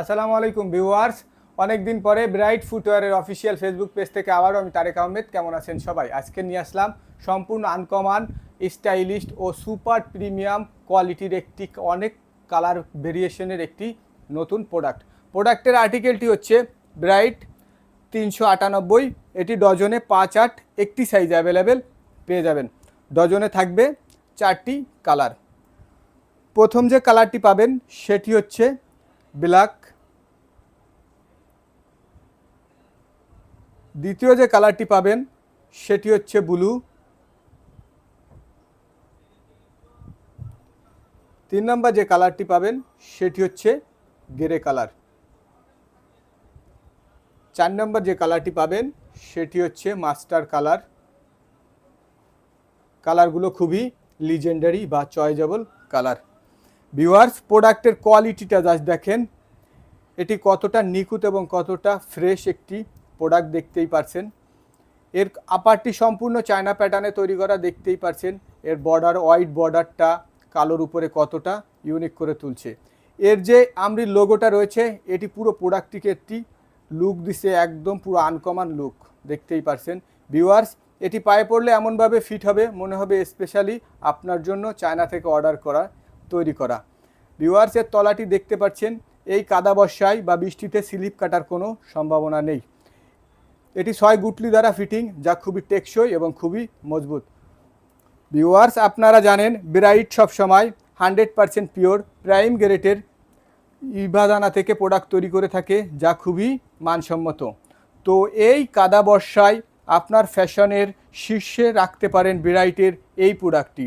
আসসালামু আলাইকুম ভিউয়ার্স, অনেক দিন পরে ব্রাইট ফুটওয়্যারের অফিসিয়াল ফেসবুক পেজ থেকে আবারও আমি তারেক আহমেদ। কেমন আছেন সবাই? আজকে নিয়ে আসলাম সম্পূর্ণ আনকমন, স্টাইলিস্ট ও সুপার প্রিমিয়াম কোয়ালিটির একটি অনেক কালার ভেরিয়েশনের একটি নতুন প্রোডাক্টের আর্টিকেলটি হচ্ছে ব্রাইট 398। এটি ডজনে 5-8 একটি সাইজ অ্যাভেলেবেল পেয়ে যাবেন। ডজনে থাকবে 4টি কালার। প্রথম যে কালারটি পাবেন সেটি হচ্ছে ব্ল্যাক। দ্বিতীয় যে কালারটি পাবেন সেটি হচ্ছে ব্লু। 3 নম্বর যে কালারটি পাবেন সেটি হচ্ছে গ্রে কালার। 4 নম্বর যে কালারটি পাবেন সেটি হচ্ছে মাস্টার কালার। কালারগুলো খুবই লিজেন্ডারি বা চয়েজেবল কালার। ভিউয়ার্স, প্রোডাক্টের কোয়ালিটিটা জাস্ট দেখেন, এটি কতটা নিখুঁত এবং কতটা ফ্রেশ একটি প্রোডাক্ট দেখতেই পারছেন। এর আপারটি সম্পূর্ণ চায়না প্যাটার্নে তৈরি করা, দেখতেই পারছেন। এর বর্ডার, হোয়াইট বর্ডারটা কালোর উপরে কতটা ইউনিক করে তুলছে। এর যে আমরির লোগোটা রয়েছে, এটি পুরো প্রোডাক্টটিকে একটি লুক দিছে, একদম পুরো আনকমন লুক, দেখতেই পারছেন। ভিউয়ার্স, এটি পায়ে পড়লে এমনভাবে ফিট হবে, মনে হবে স্পেশালি আপনার জন্য চায়না থেকে অর্ডার করা, তৈরি করা। ভিউয়ার্স, এর তলাটি দেখতে পাচ্ছেন, এই কাদা বর্ষায় বা বৃষ্টিতে স্লিপ কাটার কোনো সম্ভাবনা নেই। এটি 6 গুটলি দ্বারা ফিটিং, যা খুবই টেকসই এবং খুবই মজবুত। ভিউয়ার্স, আপনারা জানেন ব্রাইট সবসময় 100% পিওর প্রাইম গ্রেডের ইভাদানা থেকে প্রোডাক্ট তৈরি করে থাকে, যা খুবই মানসম্মত। তো এই কাদা বর্ষায় আপনার ফ্যাশনের শীর্ষে রাখতে পারেন ব্রাইটের এই প্রোডাক্টটি।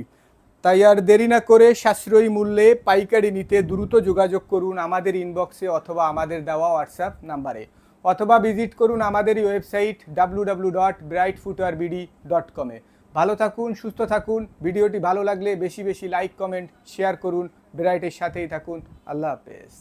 তাই আর দেরি না করে সাশ্রয়ী মূল্যে পাইকারি নিতে দ্রুত যোগাযোগ করুন আমাদের ইনবক্সে অথবা আমাদের দেওয়া হোয়াটসঅ্যাপ নাম্বারে, অথবা ভিজিট করুন আমাদের ওয়েবসাইট www.brightfootwearbd.com-এ। ভালো থাকুন, সুস্থ থাকুন। ভিডিওটি ভালো লাগলে বেশি বেশি লাইক, কমেন্ট, শেয়ার করুন। ব্রাইটের সাথেই থাকুন। আল্লাহ হাফেজ।